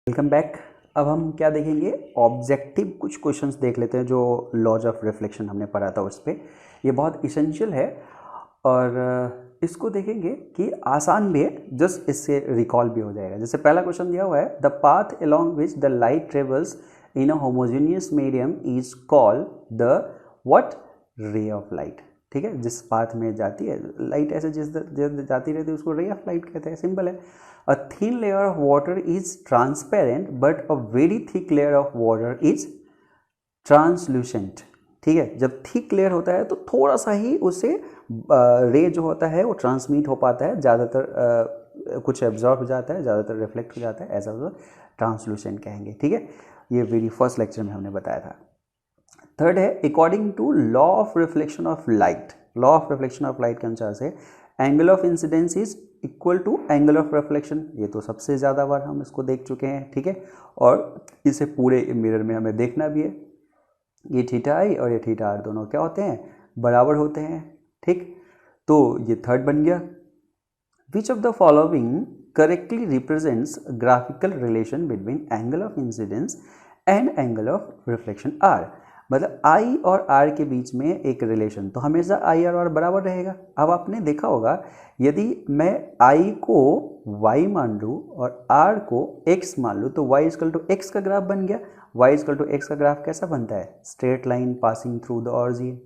Welcome back. अब हम क्या देखेंगे, ऑब्जेक्टिव कुछ क्वेश्चंस देख लेते हैं जो लॉज ऑफ रिफ्लेक्शन हमने पढ़ा था उस पर। ये बहुत इसेंशियल है और इसको देखेंगे कि आसान भी है, जस्ट इससे रिकॉल भी हो जाएगा। जैसे पहला क्वेश्चन दिया हुआ है, the path along which the light travels in a homogeneous medium is called the what, ray of light. ठीक है, जिस पाथ में जाती है लाइट, ऐसे जिस जाती रहती है उसको रे ऑफ लाइट कहते हैं। सिंपल है। A thin layer of water is transparent but a very thick layer of water is translucent। ठीक है, जब थिक लेयर होता है तो थोड़ा सा ही उससे रे जो होता है वो ट्रांसमिट हो पाता है, ज़्यादातर कुछ एब्जॉर्ब हो जाता है, ज़्यादातर रिफ्लेक्ट हो जाता है, ऐसा वो ट्रांसलूसेंट कहेंगे। ठीक है, ये वेरी फर्स्ट लेक्चर में हमने बताया था। थर्ड है, according to law of reflection of light. Law of reflection of light के अनुसार से angle of incidence is equal to angle of reflection. ये तो सबसे ज़्यादा बार हम इसको देख चुके हैं। ठीक है, और इसे पूरे मिरर में हमें देखना भी है। ये थीटा आई और ये थीटा आर दोनों क्या होते हैं, बराबर होते हैं। ठीक, तो ये थर्ड बन गया। Which of the following correctly represents graphical relation between angle of incidence and angle of reflection are. मतलब आई और आर के बीच में एक रिलेशन, तो हमेशा आई और आर बराबर रहेगा। अब आपने देखा होगा, यदि मैं आई को y मान लूँ और r को x मान लूँ तो y इक्वल टू एक्स का ग्राफ बन गया। y इक्वल टू एक्स का ग्राफ कैसा बनता है, straight line passing through the origin.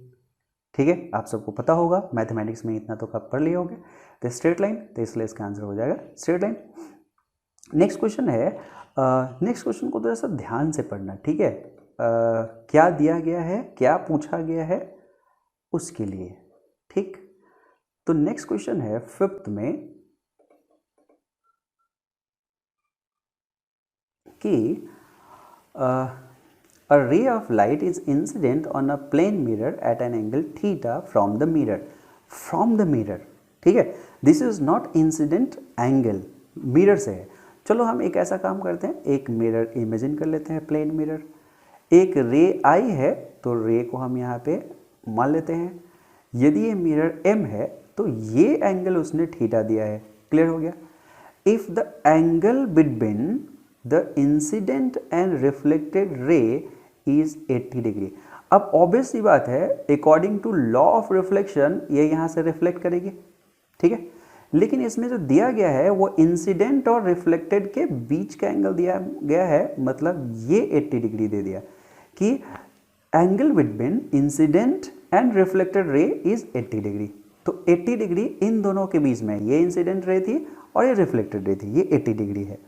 ठीक है, आप सबको पता होगा, मैथमेटिक्स में इतना तो कब पढ़ लिए होंगे। तो स्ट्रेट लाइन, तो इसलिए इसका आंसर हो जाएगा स्ट्रेट लाइन। नेक्स्ट क्वेश्चन है, नेक्स्ट क्वेश्चन को थोड़ा सा ध्यान से पढ़ना। ठीक है, क्या दिया गया है, क्या पूछा गया है उसके लिए। ठीक, तो नेक्स्ट क्वेश्चन है फिफ्थ में कि a ray of light is incident on a plane mirror at an angle theta from the mirror। from the mirror, ठीक है, this is not incident angle, mirror से है। चलो हम एक ऐसा काम करते हैं, एक मिरर इमेजिन कर लेते हैं, प्लेन मिरर। एक रे आई है तो रे को हम यहाँ पे मान लेते हैं। यदि ये मिरर एम है तो ये एंगल उसने थीटा दिया है। क्लियर हो गया। If the angle between the incident and reflected ray is 80 degree. अब ऑब्वियस सी बात है, according to law of reflection ये यहाँ से रिफ्लेक्ट करेगी। ठीक है, लेकिन इसमें जो दिया गया है वो इंसिडेंट और रिफ्लेक्टेड के बीच का एंगल दिया गया है, मतलब ये 80 डिग्री दे दिया कि angle between incident and reflected ray is 80 degree. तो 80 डिग्री इन दोनों के बीच में, ये इंसिडेंट रे थी और ये रिफ्लेक्टेड रे थी, ये 80 डिग्री है।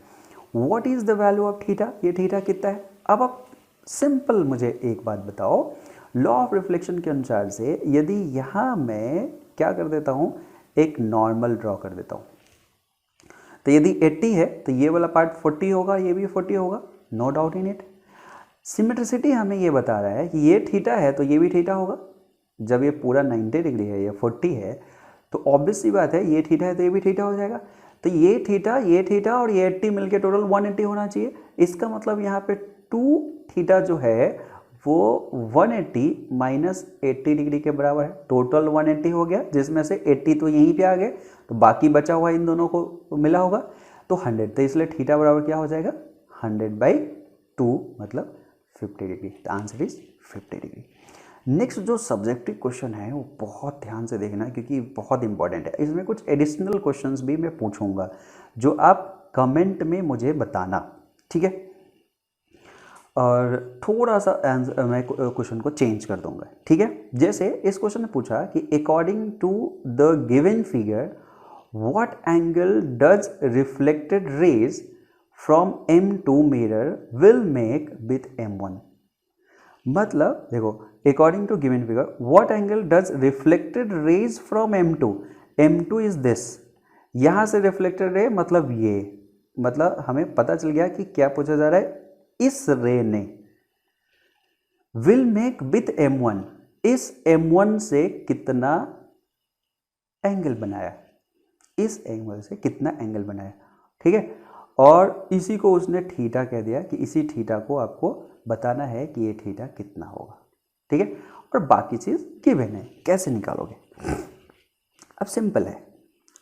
What is the value of theta, ये थीटा कितना है। अब आप सिंपल मुझे एक बात बताओ, लॉ ऑफ रिफ्लेक्शन के अनुसार से यदि यहाँ मैं क्या कर देता हूँ, एक नॉर्मल ड्रॉ कर देता हूँ, तो यदि 80 है तो ये वाला पार्ट 40 होगा, ये भी 40 होगा, no doubt in it. Symmetricity हमें ये बता रहा है कि ये थीटा है तो ये भी थीटा होगा। जब ये पूरा 90 डिग्री है, ये 40 है, तो ऑब्वियस सी बात है ये थीटा है तो ये भी थीटा हो जाएगा। तो ये थीटा और ये 80 मिलके टोटल 180 होना चाहिए। इसका मतलब यहाँ पे 2 थीटा जो है वो 180 माइनस 80 डिग्री के बराबर है। टोटल 180 हो गया, जिसमें से 80 तो यहीं पे आ गए, तो बाकी बचा हुआ इन दोनों को मिला होगा तो 100। तो इसलिए थीटा बराबर क्या हो जाएगा, 100/2 मतलब 50 degree. The answer is 50 degree. Next जो सब्जेक्टिव क्वेश्चन है वो बहुत ध्यान से देखना, क्योंकि बहुत इंपॉर्टेंट है। इसमें कुछ एडिशनल क्वेश्चंस भी मैं पूछूंगा जो आप कमेंट में मुझे बताना। ठीक है, और थोड़ा सा आंसर मैं क्वेश्चन को चेंज कर दूंगा। ठीक है, जैसे इस क्वेश्चन ने पूछा कि according to the given figure what angle does reflected rays from M2 mirror will make with M1। मतलब देखो, according to given figure what angle does reflected rays from M2 is this. यहां से reflected ray मतलब ये, मतलब हमें पता चल गया कि क्या पूछा जा रहा है, इस रे ने विल मेक विथ M1, इस M1 से कितना एंगल बनाया, इस एंगल से कितना एंगल बनाया। ठीक है, और इसी को उसने थीटा कह दिया कि इसी थीटा को आपको बताना है कि ये थीटा कितना होगा। ठीक है, और बाकी चीज गिवन है, कैसे निकालोगे। अब सिंपल है,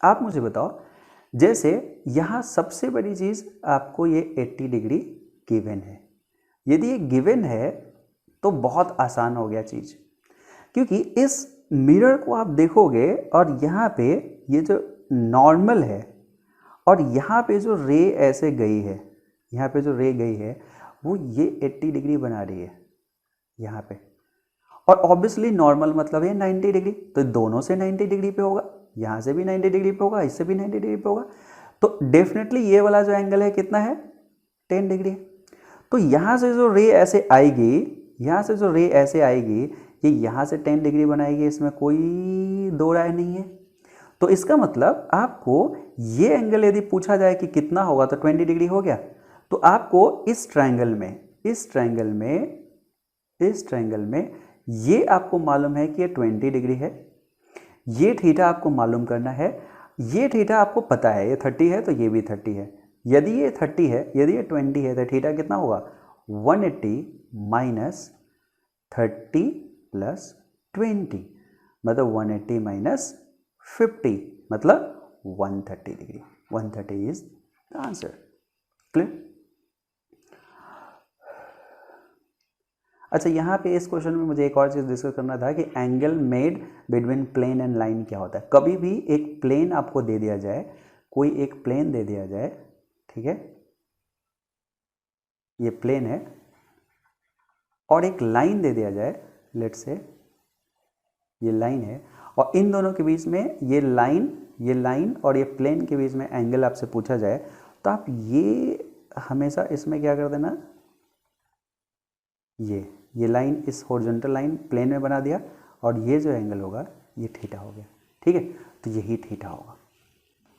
आप मुझे बताओ जैसे यहाँ सबसे बड़ी चीज़ आपको ये 80 डिग्री गिवन है। यदि ये गिवन है तो बहुत आसान हो गया चीज़, क्योंकि इस मिरर को आप देखोगे और यहाँ पे ये जो नॉर्मल है और यहाँ पे जो रे ऐसे गई है, यहाँ पे जो रे गई है वो ये 80 डिग्री बना रही है यहाँ पे, और ऑब्वियसली नॉर्मल मतलब है 90 डिग्री, तो दोनों से 90 डिग्री पे होगा, यहाँ से भी 90 डिग्री पे होगा, इससे भी 90 डिग्री पे होगा, तो डेफिनेटली ये वाला जो एंगल है कितना है, 10 डिग्री है। तो यहाँ से जो रे ऐसे आएगी, यहाँ से जो रे ऐसे आएगी ये यहाँ से 10 डिग्री बनाएगी, इसमें कोई दो राय नहीं है। तो इसका मतलब आपको ये एंगल यदि पूछा जाए कि कितना होगा तो 20 डिग्री हो गया। तो आपको इस ट्रायंगल में ये आपको मालूम है कि ये 20 डिग्री है, ये थीटा आपको मालूम करना है, ये थीटा आपको पता है ये 30 है तो ये भी 30 है। यदि ये 30 है, यदि ये 20 है तो थीटा कितना होगा, 180 माइनस 30 प्लस 20, मतलब 180 माइनस 50 मतलब 130 degree. 130 is the answer. Clear? अच्छा, यहाँ पे इस क्वेश्चन में मुझे एक और चीज़ डिस्कस करना था कि angle made between plane and line क्या होता है। कभी भी एक प्लेन आपको दे दिया जाए, कोई एक प्लेन दे दिया जाए, ठीक है, ये प्लेन है, और एक लाइन दे दिया जाए, लेट्स से ये लाइन है, और इन दोनों के बीच में ये लाइन और ये प्लेन के बीच में एंगल आपसे पूछा जाए, तो आप ये हमेशा इसमें क्या कर देना, ये लाइन इस हॉरिजॉन्टल लाइन प्लेन में बना दिया, और ये जो एंगल होगा ये थीटा हो गया, ठीक है, तो यही थीटा होगा।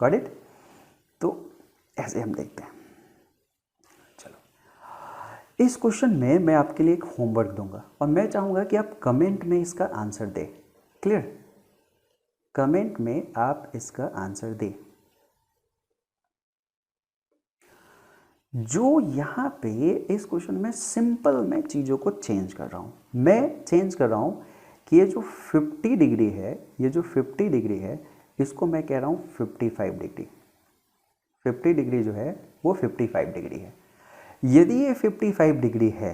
Got it? तो ऐसे हम देखते हैं। चलो, इस क्वेश्चन में मैं आपके लिए एक होमवर्क दूंगा और मैं चाहूँगा कि आप कमेंट में इसका आंसर दें। क्लियर? कमेंट में आप इसका आंसर दें। जो यहाँ पे इस क्वेश्चन में सिंपल मैं चीज़ों को चेंज कर रहा हूँ, मैं चेंज कर रहा हूँ कि ये जो 50 डिग्री है, ये जो 50 डिग्री है, इसको मैं कह रहा हूँ 55 डिग्री। 50 डिग्री जो है वो 55 डिग्री है। यदि ये 55 डिग्री है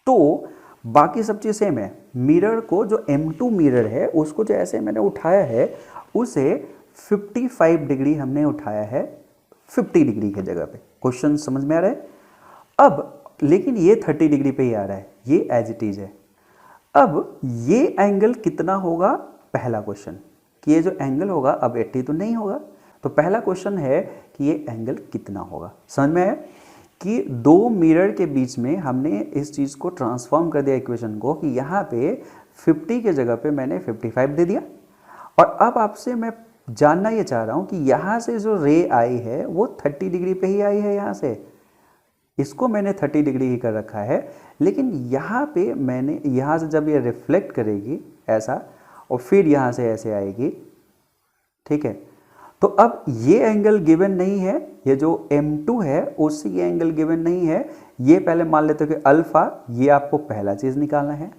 तो बाकी सब चीज़ सेम है। मिरर को जो M2 मिरर है उसको जो ऐसे मैंने उठाया है, उसे 55 डिग्री हमने उठाया है 50 डिग्री की जगह पे। क्वेश्चन समझ में आ रहा है? अब लेकिन ये 30 डिग्री पे ही आ रहा है, ये एज इट इज है। अब ये एंगल कितना होगा, पहला क्वेश्चन कि ये जो एंगल होगा अब 80 तो नहीं होगा, तो पहला क्वेश्चन है कि ये एंगल कितना होगा। समझ में आया कि दो मिरर के बीच में हमने इस चीज़ को ट्रांसफॉर्म कर दिया इक्वेशन को, कि यहाँ पे 50 के जगह पे मैंने 55 दे दिया। और अब आपसे मैं जानना ये चाह रहा हूँ कि यहाँ से जो रे आई है वो 30 डिग्री पे ही आई है, यहाँ से इसको मैंने 30 डिग्री ही कर रखा है, लेकिन यहाँ पे मैंने यहाँ से जब ये रिफ्लेक्ट करेगी ऐसा और फिर यहाँ से ऐसे आएगी, ठीक है, तो अब ये एंगल गिवन नहीं है, ये जो M2 है उससे ये एंगल गिवन नहीं है। ये पहले मान लेते हो कि अल्फा, ये आपको पहला चीज़ निकालना है,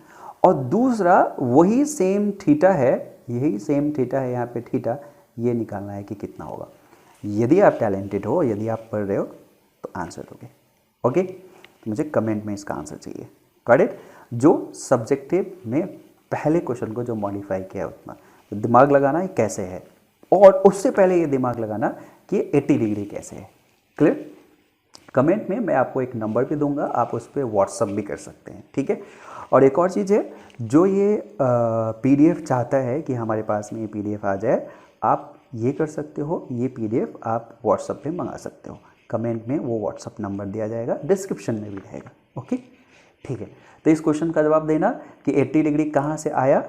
और दूसरा वही सेम थीटा है, यही सेम थीटा है यहाँ पे थीटा, ये निकालना है कि कितना होगा। यदि आप टैलेंटेड हो, यदि आप पढ़ रहे हो तो आंसर दोगे। ओके, तो मुझे कमेंट में इसका आंसर चाहिए। Got it? जो सब्जेक्टिव में पहले क्वेश्चन को जो मॉडिफाई किया उतना तो दिमाग लगाना है कैसे है, और उससे पहले ये दिमाग लगाना कि 80 डिग्री कैसे है। क्लियर? कमेंट में मैं आपको एक नंबर भी दूंगा, आप उस पर व्हाट्सअप भी कर सकते हैं, ठीक है। और एक और चीज़ है, जो ये PDF चाहता है कि हमारे पास में ये PDF आ जाए, आप ये कर सकते हो, ये PDF आप व्हाट्सअप पे मंगा सकते हो। कमेंट में वो व्हाट्सअप नंबर दिया जाएगा, डिस्क्रिप्शन में भी रहेगा। ओके, ठीक है। तो इस क्वेश्चन का जवाब देना कि 80 डिग्री कहाँ से आया,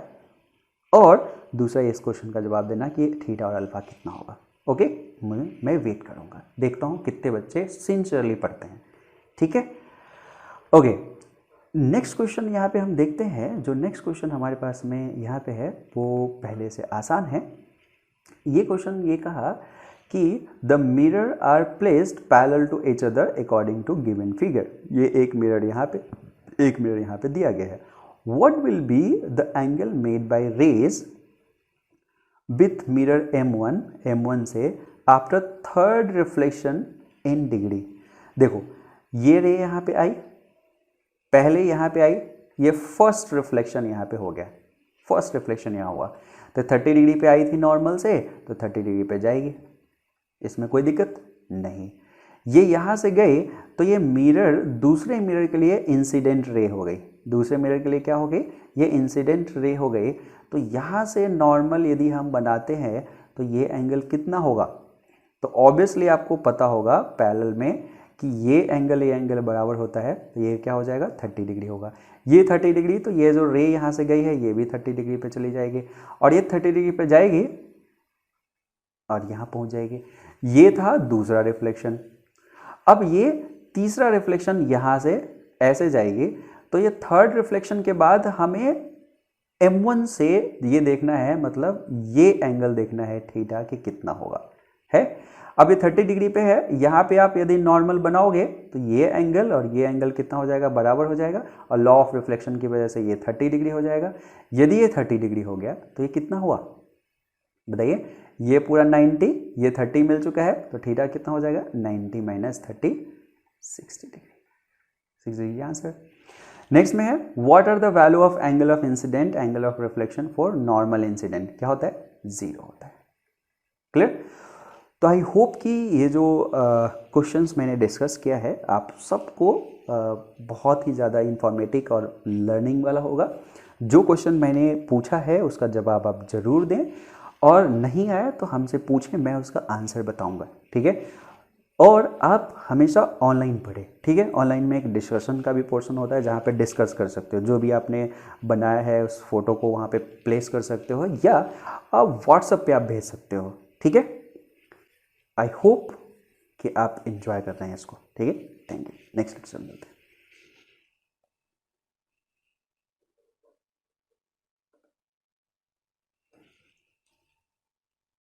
और दूसरा इस क्वेश्चन का जवाब देना कि थीटा और अल्फा कितना होगा। ओके, मैं वेट करूँगा, देखता हूँ कितने बच्चे सिंसियरली पढ़ते हैं, ठीक है। ओके, नेक्स्ट क्वेश्चन यहाँ पे हम देखते हैं। जो नेक्स्ट क्वेश्चन हमारे पास में यहाँ पे है वो पहले से आसान है। ये क्वेश्चन ये कहा कि the mirror are placed parallel to each other according to given figure. ये एक मिरर यहाँ पे, एक मिरर यहाँ पे दिया गया है। What will be the angle made by rays with mirror M1 से after third reflection in degree. देखो ये रे यहाँ पे आई, पहले यहाँ पे आई, ये फर्स्ट रिफ्लेक्शन यहाँ पे हो गया, फर्स्ट रिफ्लेक्शन यहाँ हुआ, तो 30 डिग्री पे आई थी नॉर्मल से, तो 30 डिग्री पे जाएगी, इसमें कोई दिक्कत नहीं। ये यहाँ से गए तो ये मिरर दूसरे मिरर के लिए इंसिडेंट रे हो गई, दूसरे मिरर के लिए क्या हो गई, ये इंसिडेंट रे हो गई। तो यहाँ से नॉर्मल यदि हम बनाते हैं तो ये एंगल कितना होगा, तो ऑब्वियसली आपको पता होगा पैरेलल में कि ये एंगल बराबर होता है, तो ये क्या हो जाएगा 30 डिग्री होगा। ये 30 डिग्री, तो ये जो रे यहाँ से गई है ये भी 30 डिग्री पे चली जाएगी और ये 30 डिग्री पे जाएगी और यहाँ पहुँच जाएगी। ये था दूसरा रिफ्लेक्शन। अब ये तीसरा रिफ्लेक्शन यहाँ से ऐसे जाएगी, तो ये थर्ड रिफ्लेक्शन के बाद हमें M1 से ये देखना है, मतलब ये एंगल देखना है थीटा कि कितना होगा है। अब ये 30 डिग्री पे है, यहाँ पे आप यदि नॉर्मल बनाओगे तो ये एंगल और ये एंगल कितना हो जाएगा, बराबर हो जाएगा, और लॉ ऑफ रिफ्लेक्शन की वजह से ये 30 डिग्री हो जाएगा। यदि ये 30 डिग्री हो गया तो ये कितना हुआ बताइए, ये पूरा 90, ये 30 मिल चुका है, तो थीटा कितना हो जाएगा 90 minus 30 60 degree, 6 degree answer. Next में है what are the value of angle of incident, angle of reflection for normal incident, क्या होता है 0 होता है। क्लियर। तो आई होप कि ये जो क्वेश्चंस मैंने डिस्कस किया है आप सबको बहुत ही ज़्यादा इंफॉर्मेटिव और लर्निंग वाला होगा। जो क्वेश्चन मैंने पूछा है उसका जवाब आप ज़रूर दें, और नहीं आया तो हमसे पूछें, मैं उसका आंसर बताऊंगा, ठीक है। और आप हमेशा ऑनलाइन पढ़ें, ठीक है। ऑनलाइन में एक डिस्कशन का भी पोर्शन होता है जहाँ पे डिस्कस कर सकते हो, जो भी आपने बनाया है उस फोटो को वहाँ पे प्लेस कर सकते हो, या आप व्हाट्सएप पे आप भेज सकते हो, ठीक है। आई होप कि आप एंजॉय कर रहे हैं इसको, ठीक है। Thank you. नेक्स्ट लेक्चर मिलते हैं।